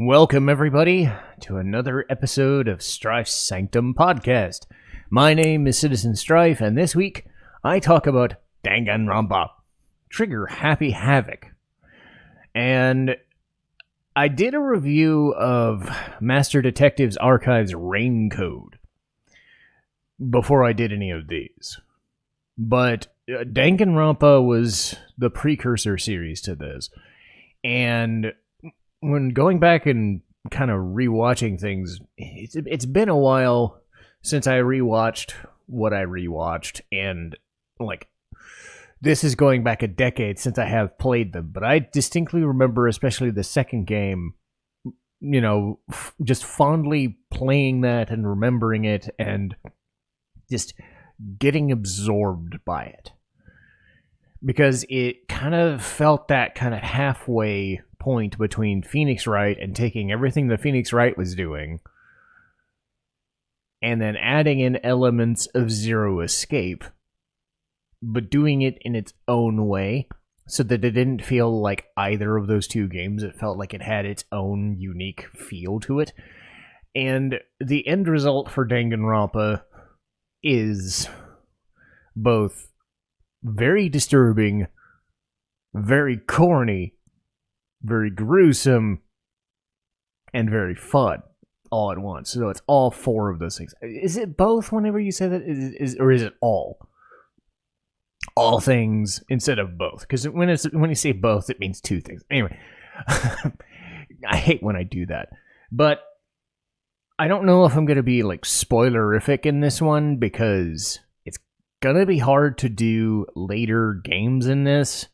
Welcome, everybody, to another episode of Strife's Sanctum podcast. My name is Citizen Strife, and this week I talk about Danganronpa, Trigger Happy Havoc. And I did a review of Master Detectives Archive's Rain Code before I did any of these. But Danganronpa was the precursor series to this. And when going back and kind of rewatching things, it's been a while since I rewatched what I rewatched, and this is going back a decade since I have played them. But I distinctly remember, especially the second game, just fondly playing that and remembering it, and just getting absorbed by it, because it kind of felt that kind of halfway point between Phoenix Wright and taking everything that Phoenix Wright was doing and then adding in elements of Zero Escape, but doing it in its own way so that it didn't feel like either of those two games. It felt like it had its own unique feel to it. And the end result for Danganronpa is both very disturbing, very corny, very gruesome, and very fun all at once. So it's all four of those things. Is it both whenever you say that? Or is it all? All things instead of both? Because when you say both, it means two things. Anyway, I hate when I do that. But I don't know if I'm going to be spoilerific in this one, because it's going to be hard to do later games in this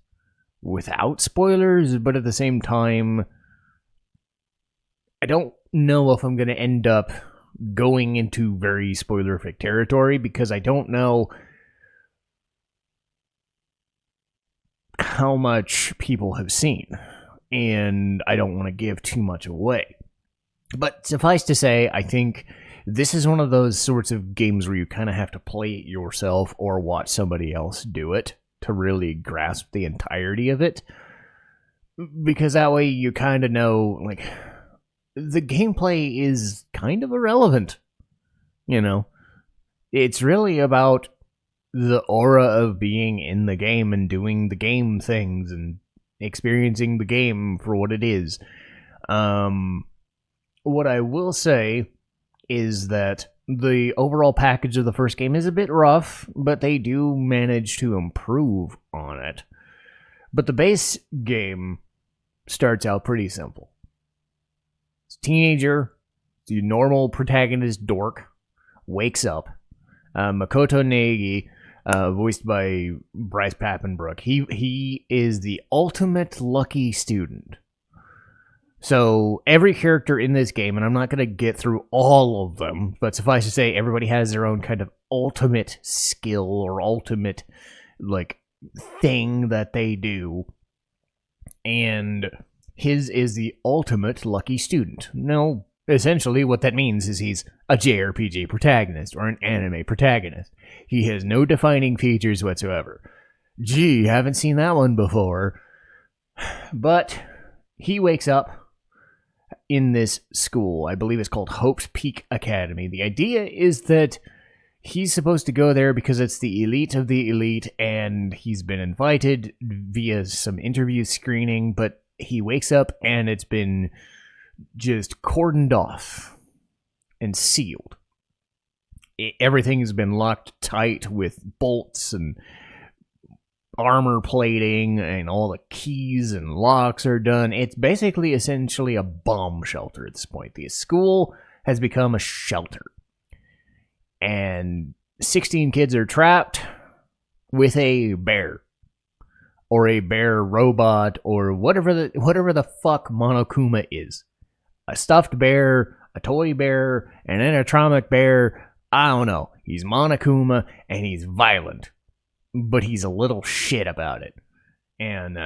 without spoilers, but at the same time, I don't know if I'm going to end up going into very spoilerific territory, because I don't know how much people have seen, and I don't want to give too much away. But suffice to say, I think this is one of those sorts of games where you kind of have to play it yourself or watch somebody else do it to really grasp the entirety of it, because that way you kind of know, the gameplay is kind of irrelevant. It's really about the aura of being in the game and doing the game things and experiencing the game for what it is. What I will say is that the overall package of the first game is a bit rough, but they do manage to improve on it. But the base game starts out pretty simple. It's a teenager, the normal protagonist dork, wakes up. Makoto Negi, voiced by Bryce Papenbrook, he is the ultimate lucky student. So every character in this game, and I'm not going to get through all of them, but suffice to say, everybody has their own kind of ultimate skill or ultimate, thing that they do. And his is the ultimate lucky student. Now, essentially what that means is he's a JRPG protagonist or an anime protagonist. He has no defining features whatsoever. Gee, haven't seen that one before. But he wakes up in this school. I believe it's called Hope's Peak Academy. The idea is that he's supposed to go there because it's the elite of the elite, and he's been invited via some interview screening, but he wakes up and it's been just cordoned off and sealed. Everything's been locked tight with bolts and armor plating, and all the keys and locks are done. It's basically essentially a bomb shelter at this point. The school has become a shelter, and 16 kids are trapped with a bear, or a bear robot, or whatever the fuck Monokuma is. A stuffed bear, a toy bear, an animatronic bear. I don't know. He's Monokuma, and he's violent, but he's a little shit about it. And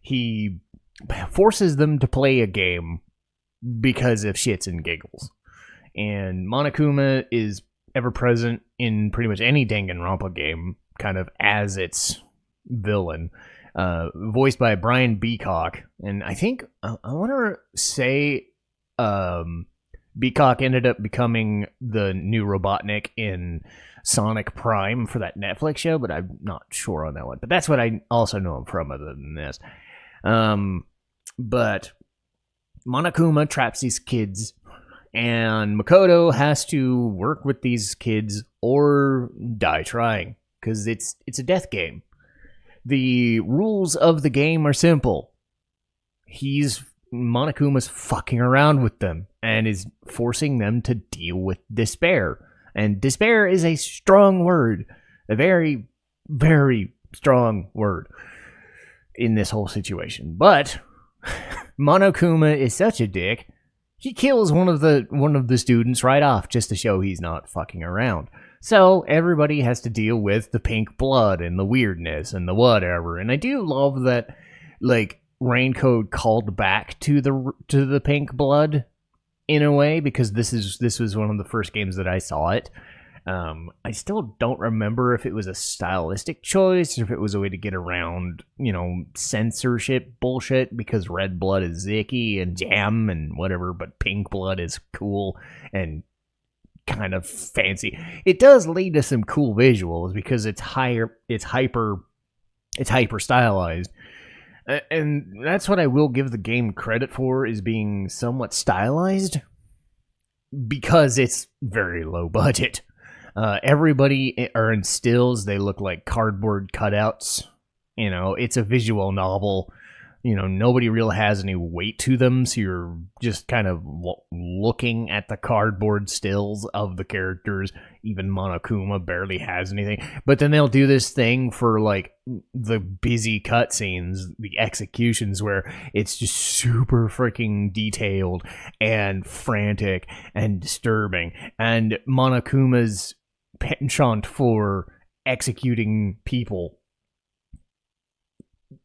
he forces them to play a game because of shits and giggles. And Monokuma is ever present in pretty much any Danganronpa game, kind of as its villain. Voiced by Brian Beacock. And I think, I want to say Beacock ended up becoming the new Robotnik in Sonic Prime for that Netflix show, but I'm not sure on that one. But that's what I also know him from other than this. But Monokuma traps these kids, and Makoto has to work with these kids or die trying, because it's a death game. The rules of the game are simple. Monokuma's fucking around with them and is forcing them to deal with despair. And despair is a strong word. A very, very strong word in this whole situation. But Monokuma is such a dick, he kills one of the students right off just to show he's not fucking around. So everybody has to deal with the pink blood and the weirdness and the whatever. And I do love that, like, Raincoat called back to the pink blood in a way, because this was one of the first games that I saw it. I still don't remember if it was a stylistic choice or if it was a way to get around, censorship bullshit, because red blood is zicky and jam and whatever, but pink blood is cool and kind of fancy. It does lead to some cool visuals because it's hyper stylized. And that's what I will give the game credit for, is being somewhat stylized, because it's very low budget. Everybody are in stills. They look like cardboard cutouts. It's a visual novel. Nobody really has any weight to them, so you're just kind of looking at the cardboard stills of the characters. Even Monokuma barely has anything. But then they'll do this thing for, like, the busy cutscenes, the executions, where it's just super freaking detailed and frantic and disturbing. And Monokuma's penchant for executing people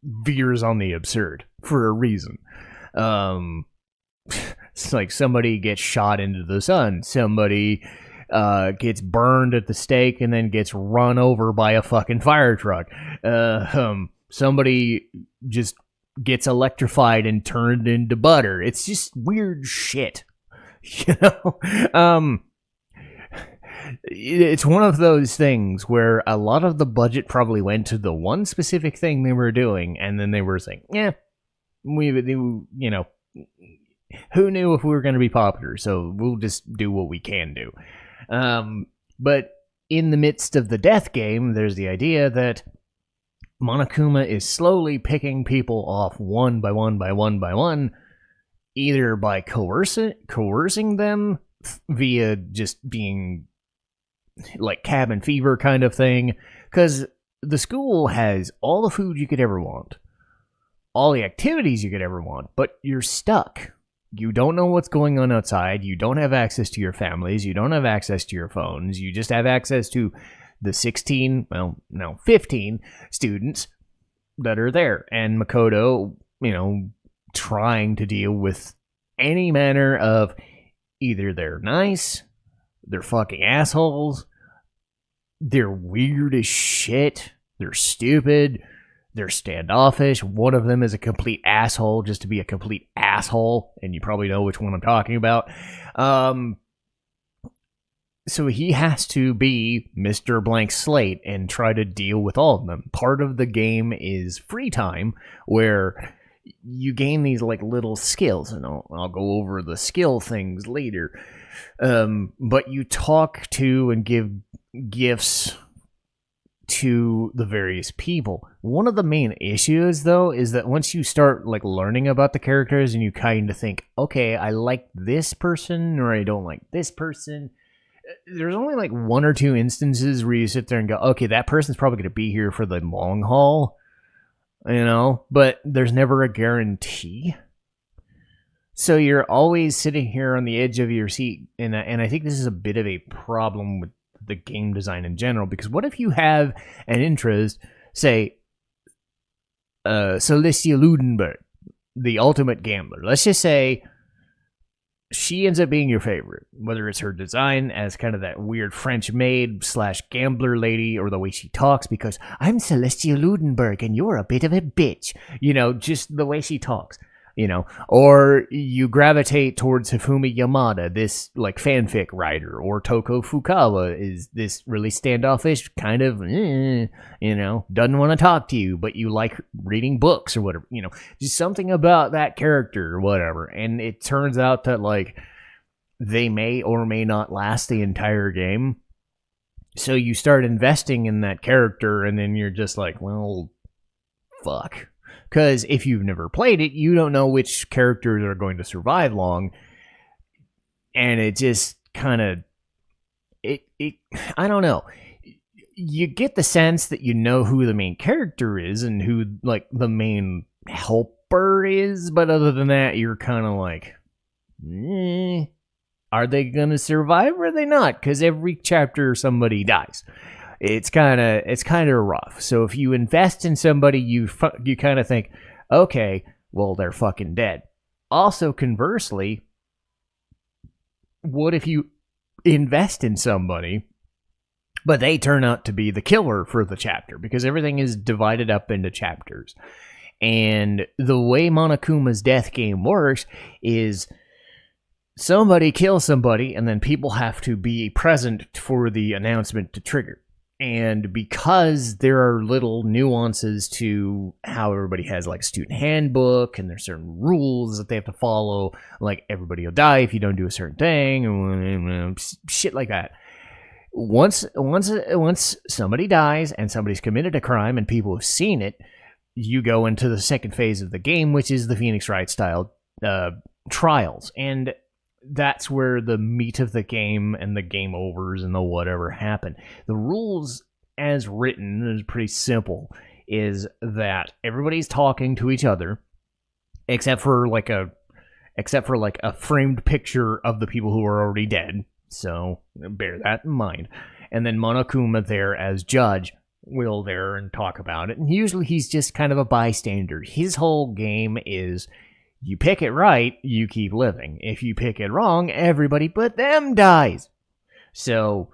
veers on the absurd for a reason. It's like somebody gets shot into the sun, somebody gets burned at the stake and then gets run over by a fucking fire truck, somebody just gets electrified and turned into butter. It's just weird shit. It's one of those things where a lot of the budget probably went to the one specific thing they were doing, and then they were saying, who knew if we were going to be popular, so we'll just do what we can do. But in the midst of the death game, there's the idea that Monokuma is slowly picking people off one by one by one by one, either by coercing them via just being like cabin fever kind of thing, because the school has all the food you could ever want, all the activities you could ever want, but you're stuck. You don't know what's going on outside. You don't have access to your families. You don't have access to your phones. You just have access to the 15 students that are there. And Makoto, trying to deal with any manner of either they're nice, they're fucking assholes, they're weird as shit, they're stupid, they're standoffish. One of them is a complete asshole just to be a complete asshole, and you probably know which one I'm talking about. So he has to be Mr. Blank Slate and try to deal with all of them. Part of the game is free time, where you gain these like little skills, and I'll go over the skill things later. But you talk to and give gifts to the various people. One of the main issues, though, is that once you start like learning about the characters and you kind of think, okay, I like this person or I don't like this person, there's only like one or two instances where you sit there and go, okay, that person's probably going to be here for the long haul, but there's never a guarantee. So you're always sitting here on the edge of your seat, and I think this is a bit of a problem with the game design in general, because what if you have an interest, say, Celestia Ludenberg, the ultimate gambler. Let's just say she ends up being your favorite, whether it's her design as kind of that weird French maid / gambler lady, or the way she talks, because I'm Celestia Ludenberg and you're a bit of a bitch. Just the way she talks. or you gravitate towards Hifumi Yamada, this like fanfic writer, or Toko Fukawa is this really standoffish kind of, doesn't want to talk to you, but you like reading books or whatever, just something about that character or whatever. And it turns out that like they may or may not last the entire game. So you start investing in that character, and then you're just like, well, fuck. Because if you've never played it, you don't know which characters are going to survive long. And it just kind of... I don't know. You get the sense that you know who the main character is and who, like, the main helper is. But other than that, you're kind of like... Are they going to survive or are they not? Because every chapter somebody dies. It's kind of rough. So if you invest in somebody, you kind of think, okay, well, they're fucking dead. Also, conversely, what if you invest in somebody, but they turn out to be the killer for the chapter? Because everything is divided up into chapters. And the way Monokuma's death game works is... somebody kills somebody, and then people have to be present for the announcement to trigger. And because there are little nuances to how everybody has like a student handbook, and there's certain rules that they have to follow, like everybody will die if you don't do a certain thing, shit like that. Once somebody dies and somebody's committed a crime and people have seen it, you go into the second phase of the game, which is the Phoenix Wright style trials. And that's where the meat of the game and the game overs and the whatever happen. The rules as written is pretty simple, is that everybody's talking to each other except for like a framed picture of the people who are already dead. So bear that in mind. And then Monokuma there as judge will there and talk about it. And usually he's just kind of a bystander. His whole game is... you pick it right, you keep living. If you pick it wrong, everybody but them dies. So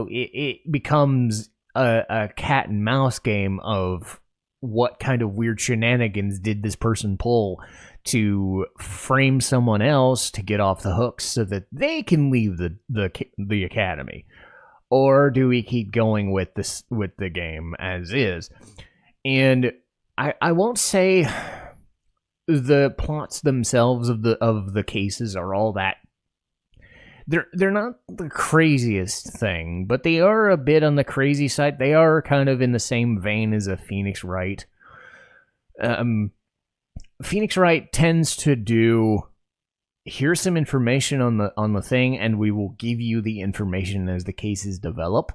it becomes a cat and mouse game of what kind of weird shenanigans did this person pull to frame someone else to get off the hook so that they can leave the academy. Or do we keep going with the game as is? And I won't say the plots themselves of the cases are all that... They're not the craziest thing, but they are a bit on the crazy side. They are kind of in the same vein as a Phoenix Wright. Phoenix Wright tends to do, here's some information on the thing, and we will give you the information as the cases develop.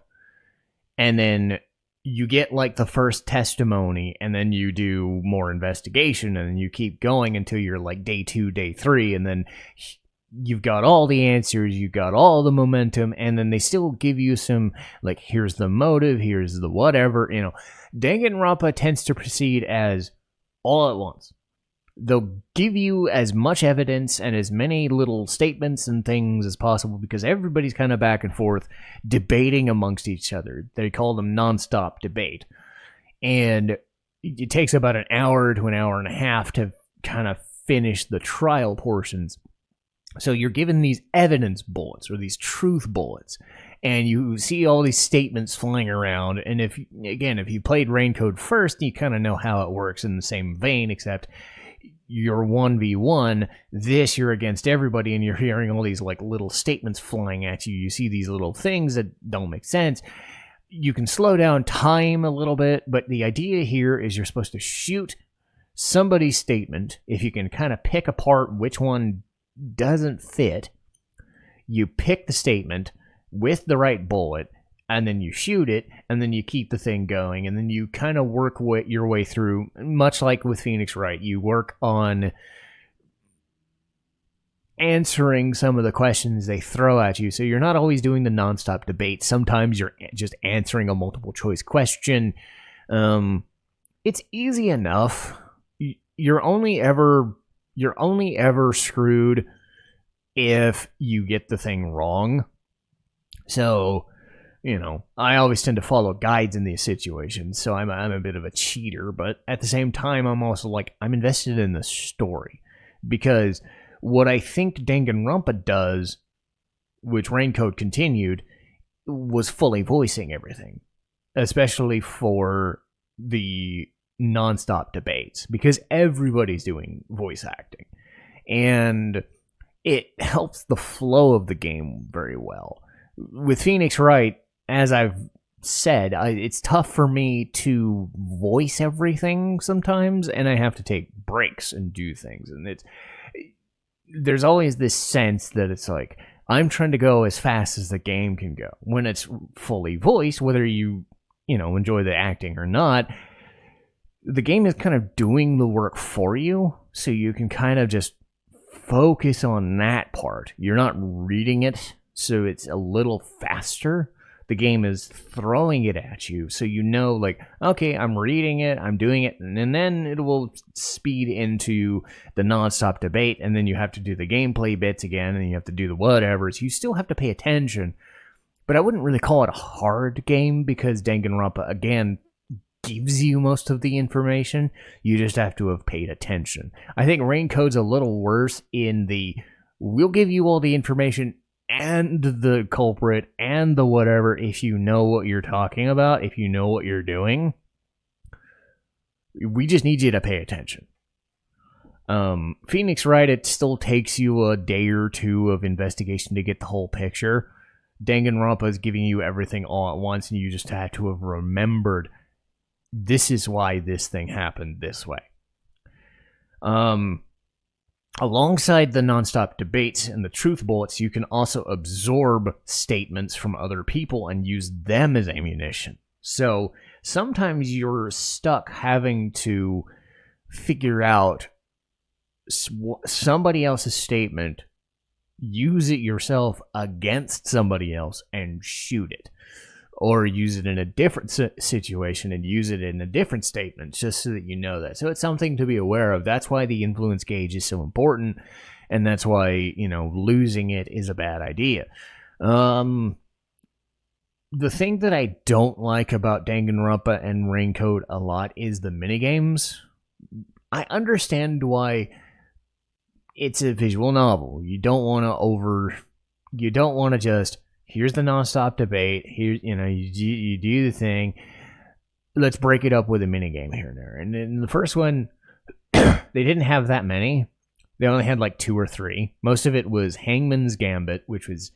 And then you get like the first testimony, and then you do more investigation, and you keep going until you're like day 2, day 3, and then you've got all the answers, you've got all the momentum, and then they still give you some, like, here's the motive, here's the whatever, Danganronpa tends to proceed as all at once. They'll give you as much evidence and as many little statements and things as possible because everybody's kind of back and forth debating amongst each other. They call them nonstop debate. And it takes about an hour to an hour and a half to kind of finish the trial portions. So you're given these evidence bullets or these truth bullets, and you see all these statements flying around. And if you played Raincode first, you kind of know how it works in the same vein, except you're 1v1, this you're against everybody, and you're hearing all these like little statements flying at you. You see these little things that don't make sense. You can slow down time a little bit, but the idea here is you're supposed to shoot somebody's statement. If you can kind of pick apart which one doesn't fit, you pick the statement with the right bullet, and then you shoot it, and then you keep the thing going, and then you kind of work your way through, much like with Phoenix Wright. You work on answering some of the questions they throw at you, so you're not always doing the nonstop debate. Sometimes you're just answering a multiple choice question. It's easy enough. You're only ever screwed if you get the thing wrong. So, I always tend to follow guides in these situations, so I'm a bit of a cheater, but at the same time, I'm also like, I'm invested in the story. Because what I think Danganronpa does, which Raincoat continued, was fully voicing everything, especially for the nonstop debates, because everybody's doing voice acting. And it helps the flow of the game very well. With Phoenix Wright, as I've said, it's tough for me to voice everything sometimes, and I have to take breaks and do things. And there's always this sense that it's like, I'm trying to go as fast as the game can go. When it's fully voiced, whether you enjoy the acting or not, the game is kind of doing the work for you, so you can kind of just focus on that part. You're not reading it, so it's a little faster. The game is throwing it at you, so like, okay, I'm reading it, I'm doing it, and then it will speed into the nonstop debate, and then you have to do the gameplay bits again, and you have to do the whatevers. You still have to pay attention, but I wouldn't really call it a hard game, because Danganronpa, again, gives you most of the information. You just have to have paid attention. I think Raincoat's a little worse in we'll give you all the information and the culprit and the whatever if you know what you're talking about, if you know what you're doing. We just need you to pay attention. Phoenix Wright, it still takes you a day or two of investigation to get the whole picture. Danganronpa is giving you everything all at once, and you just have to have remembered this is why this thing happened this way. Alongside the nonstop debates and the truth bullets, you can also absorb statements from other people and use them as ammunition. So sometimes you're stuck having to figure out somebody else's statement, use it yourself against somebody else, and shoot it. Or use it in a different situation and use it in a different statement, just so that you know that. So it's something to be aware of. That's why the influence gauge is so important, and that's why, losing it is a bad idea. The thing that I don't like about Danganronpa and Raincoat a lot is the minigames. I understand why it's a visual novel. You don't want to just... Here's the nonstop debate. Here's, you do the thing. Let's break it up with a minigame here and there. And in the first one, they didn't have that many. They only had like 2 or 3. Most of it was Hangman's Gambit, which was,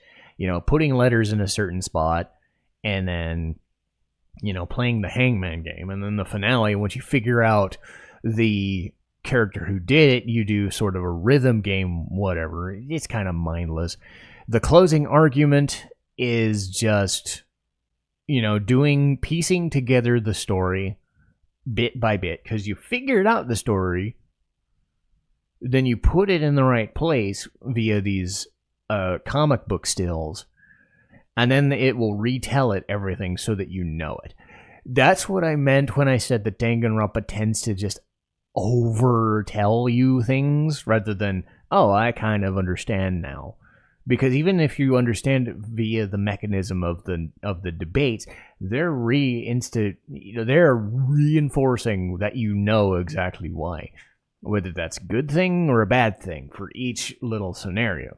putting letters in a certain spot and then, playing the Hangman game. And then the finale, once you figure out the character who did it, you do sort of a rhythm game, whatever. It's kind of mindless. The closing argument is just, piecing together the story bit by bit, because you figured out the story, then you put it in the right place via these comic book stills, and then it will retell it everything so that you know it. That's what I meant when I said that Danganronpa tends to just over-tell you things rather than, oh, I kind of understand now. Because even if you understand it via the mechanism of the debates, they're reinforcing that you know exactly why, whether that's a good thing or a bad thing for each little scenario.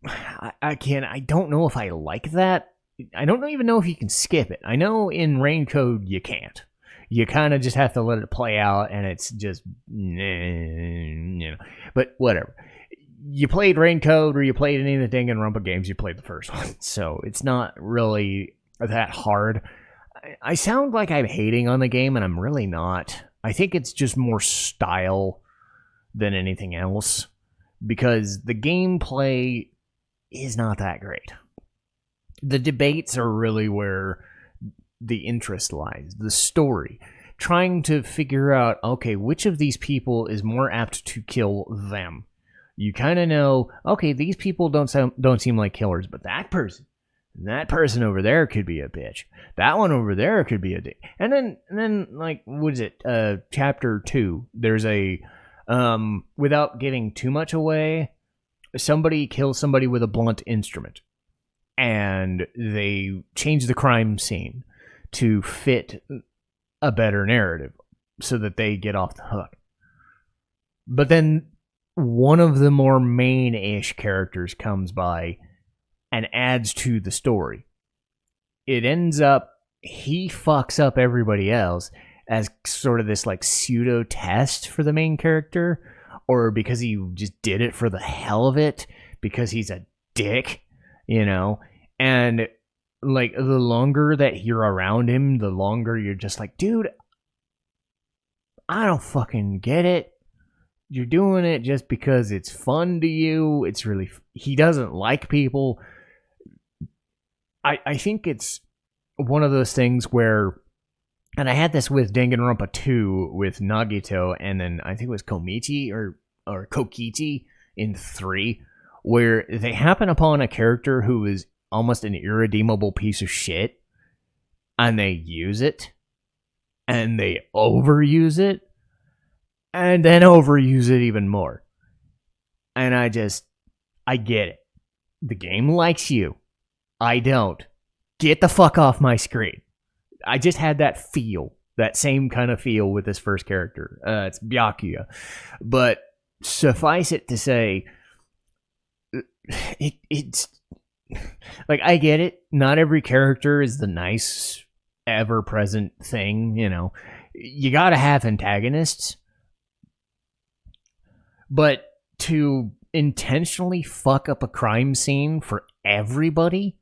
I don't know if I like that. I don't even know if you can skip it. I know in Raincoat you can't. You kind of just have to let it play out, and it's just, but whatever. You played Raincoat or you played any of the Danganronpa games, you played the first one. So it's not really that hard. I sound like I'm hating on the game, and I'm really not. I think it's just more style than anything else, because the gameplay is not that great. The debates are really where the interest lies. The story. Trying to figure out, okay, which of these people is more apt to kill them? You kind of know, okay, these people don't seem like killers, but that person over there could be a bitch. That one over there could be a dick. And then like, what is it? Chapter 2. There's a, without giving too much away, somebody kills somebody with a blunt instrument, and they change the crime scene to fit a better narrative so that they get off the hook. But then one of the more main-ish characters comes by and adds to the story. It ends up he fucks up everybody else as sort of this like pseudo test for the main character, or because he just did it for the hell of it because he's a dick, and like the longer that you're around him, the longer you're just like, dude, I don't fucking get it. You're doing it just because it's fun to you. It's really he doesn't like people. I think it's one of those things where, and I had this with Danganronpa 2 with Nagito, and then I think it was Komichi or Kokichi in 3, where they happen upon a character who is almost an irredeemable piece of shit, and they use it, and they overuse it, and then overuse it even more. And I get it. The game likes you. I don't. Get the fuck off my screen. I just had that same kind of feel with this first character. It's Byakuya. But suffice it to say, it's like, I get it. Not every character is the nice, ever-present thing, You gotta have antagonists. But to intentionally fuck up a crime scene for everybody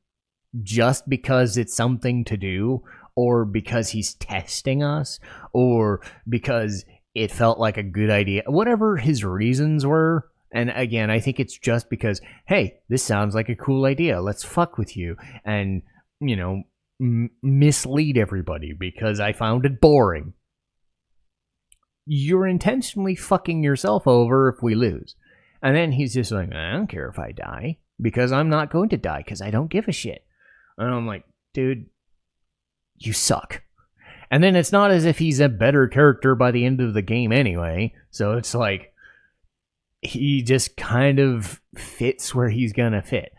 just because it's something to do, or because he's testing us, or because it felt like a good idea, whatever his reasons were. And again, I think it's just because, hey, this sounds like a cool idea. Let's fuck with you and, mislead everybody because I found it boring. You're intentionally fucking yourself over if we lose. And then he's just like, I don't care if I die because I'm not going to die because I don't give a shit. And I'm like, dude, you suck. And then it's not as if he's a better character by the end of the game anyway. So it's like, he just kind of fits where he's gonna fit.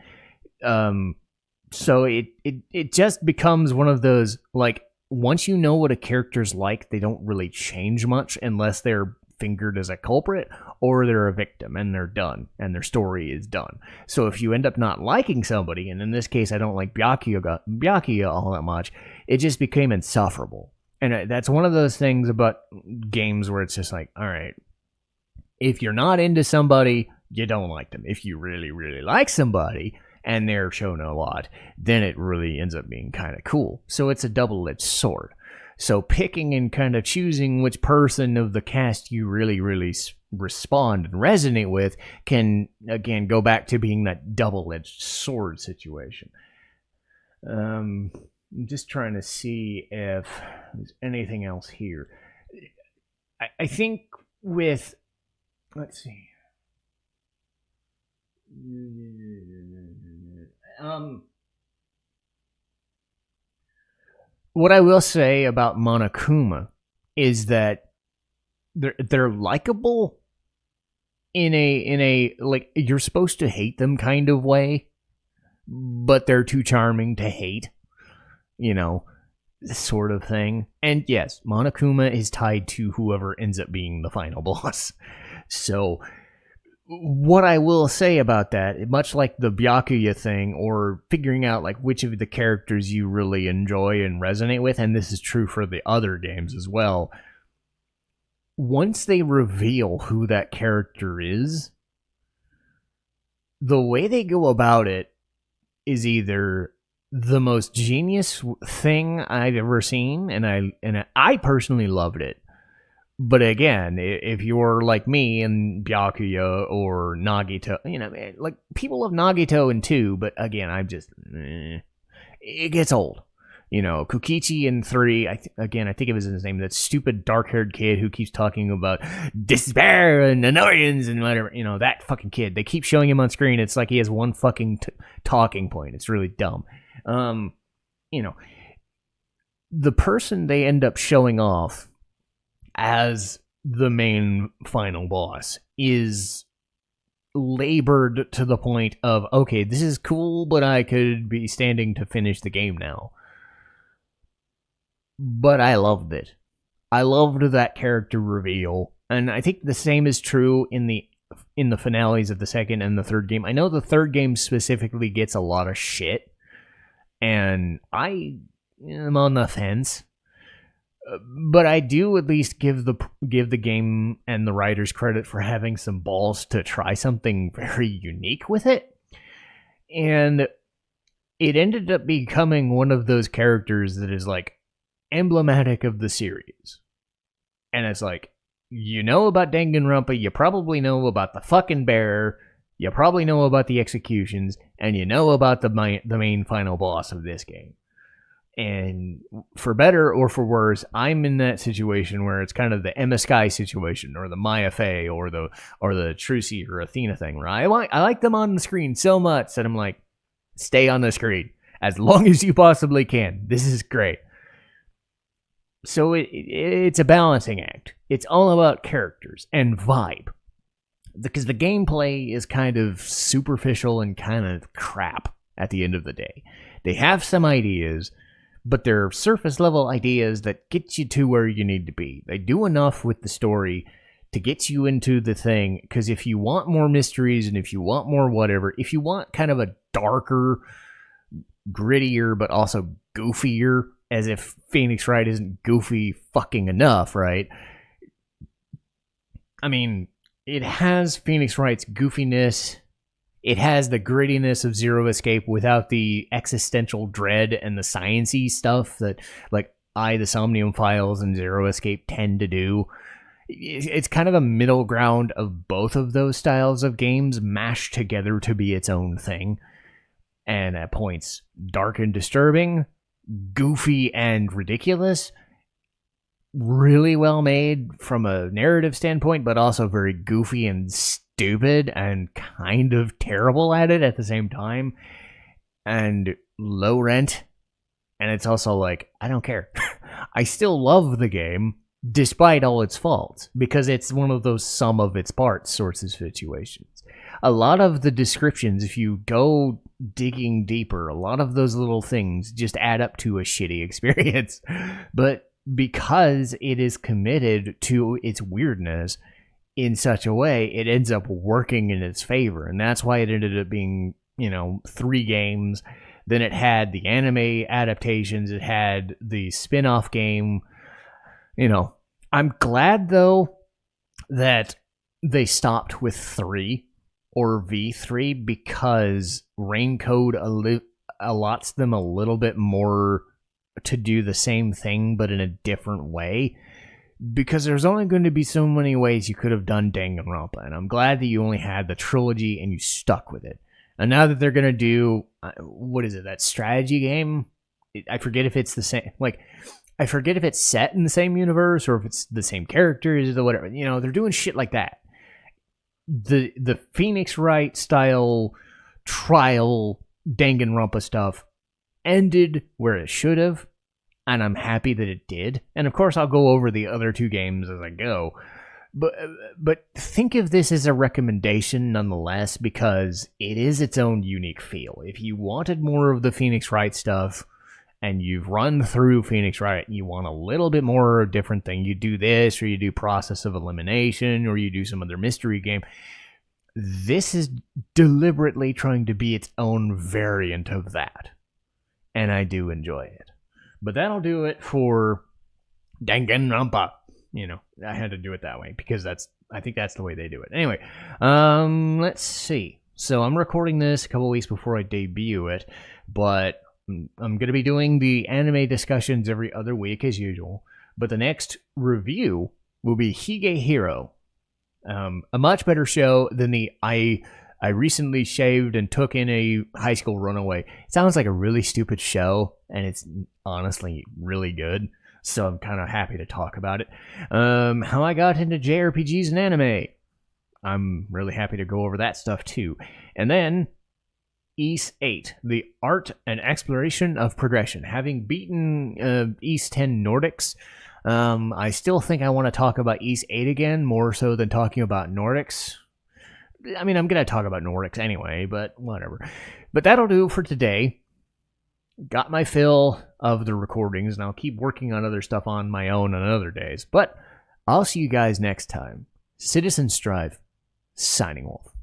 So it just becomes one of those, like, once you know what a character's like, they don't really change much unless they're fingered as a culprit or they're a victim, and they're done, and their story is done. So if you end up not liking somebody, and in this case I don't like Byakuya all that much, it just became insufferable. And that's one of those things about games where it's just like, all right, if you're not into somebody, you don't like them. If you really, really like somebody and they're shown a lot, then it really ends up being kind of cool. So it's a double-edged sword. So picking and kind of choosing which person of the cast you really, really respond and resonate with can, again, go back to being that double-edged sword situation. I'm just trying to see if there's anything else here. I think with, let's see. What I will say about Monokuma is that they're likable in a like, you're supposed to hate them kind of way, but they're too charming to hate, this sort of thing. And yes, Monokuma is tied to whoever ends up being the final boss. So what I will say about that, much like the Byakuya thing, or figuring out like which of the characters you really enjoy and resonate with, and this is true for the other games as well, once they reveal who that character is, the way they go about it is either the most genius thing I've ever seen, and I personally loved it. But again, if you're like me and Byakuya or Nagito, like, people love Nagito in 2, but again, I'm just, it gets old. Kokichi in 3, I think it was his name, that stupid dark-haired kid who keeps talking about despair and annoyance and whatever, that fucking kid. They keep showing him on screen. It's like he has one fucking talking point. It's really dumb. The person they end up showing off as the main final boss is labored to the point of, okay, this is cool, but I could be standing to finish the game now. But I loved it. I loved that character reveal. And I think the same is true in the in the finales of the second and the third game. I know the third game specifically gets a lot of shit, and I am on the fence. But I do at least give the game and the writers credit for having some balls to try something very unique with it. And it ended up becoming one of those characters that is like emblematic of the series. And it's like, you know about Danganronpa, you probably know about the fucking bear, you probably know about the executions, and you know about the main final boss of this game. And for better or for worse, I'm in that situation where it's kind of the Emma Sky situation, or the Maya Fey, or the Trucy or Athena thing, where I like them on the screen so much that I'm like, stay on the screen as long as you possibly can. This is great. So it's a balancing act. It's all about characters and vibe. Because the gameplay is kind of superficial and kind of crap at the end of the day. They have some ideas, but they're surface level ideas that get you to where you need to be. They do enough with the story to get you into the thing, because if you want more mysteries and if you want more whatever, if you want kind of a darker, grittier, but also goofier, as if Phoenix Wright isn't goofy fucking enough, right? I mean, it has Phoenix Wright's goofiness. It has the grittiness of Zero Escape without the existential dread and the science-y stuff that, like, the Somnium Files and Zero Escape tend to do. It's kind of a middle ground of both of those styles of games mashed together to be its own thing. And at points, dark and disturbing, goofy and ridiculous, really well made from a narrative standpoint, but also very goofy and stupid and kind of terrible at it at the same time, and low rent. And it's also like, I don't care. I still love the game despite all its faults, because it's one of those sum of its parts sorts of situations. A lot of the descriptions, if you go digging deeper, a lot of those little things just add up to a shitty experience. But because it is committed to its weirdness in such a way, it ends up working in its favor. And that's why it ended up being, 3 games. Then it had the anime adaptations. It had the spin-off game. I'm glad, though, that they stopped with 3 or V3, because Raincode allots them a little bit more to do the same thing, but in a different way. Because there's only going to be so many ways you could have done Danganronpa, and I'm glad that you only had the trilogy and you stuck with it. And now that they're going to do, that strategy game? I forget if it's the same, I forget if it's set in the same universe or if it's the same characters or whatever. They're doing shit like that. The Phoenix Wright style trial Danganronpa stuff ended where it should have, and I'm happy that it did. And of course, I'll go over the other 2 games as I go. But think of this as a recommendation nonetheless, because it is its own unique feel. If you wanted more of the Phoenix Wright stuff, and you've run through Phoenix Wright, and you want a little bit more different thing, you do this, or you do Process of Elimination, or you do some other mystery game. This is deliberately trying to be its own variant of that. And I do enjoy it. But that'll do it for Danganronpa. I had to do it that way, because I think that's the way they do it. Anyway, let's see. So I'm recording this a couple weeks before I debut it, but I'm going to be doing the anime discussions every other week as usual, but the next review will be Higehiro. A much better show than the I recently shaved and took in a high school runaway. It sounds like a really stupid show, and it's honestly really good, so I'm kind of happy to talk about it. How I got into JRPGs and anime. I'm really happy to go over that stuff too. And then Ys 8, the art and exploration of progression. Having beaten Ys 10 Nordics, I still think I want to talk about Ys 8 again, more so than talking about Nordics. I mean, I'm going to talk about Nordics anyway, but whatever. But that'll do for today. Got my fill of the recordings, and I'll keep working on other stuff on my own on other days. But I'll see you guys next time. Citizen Strife. signing off.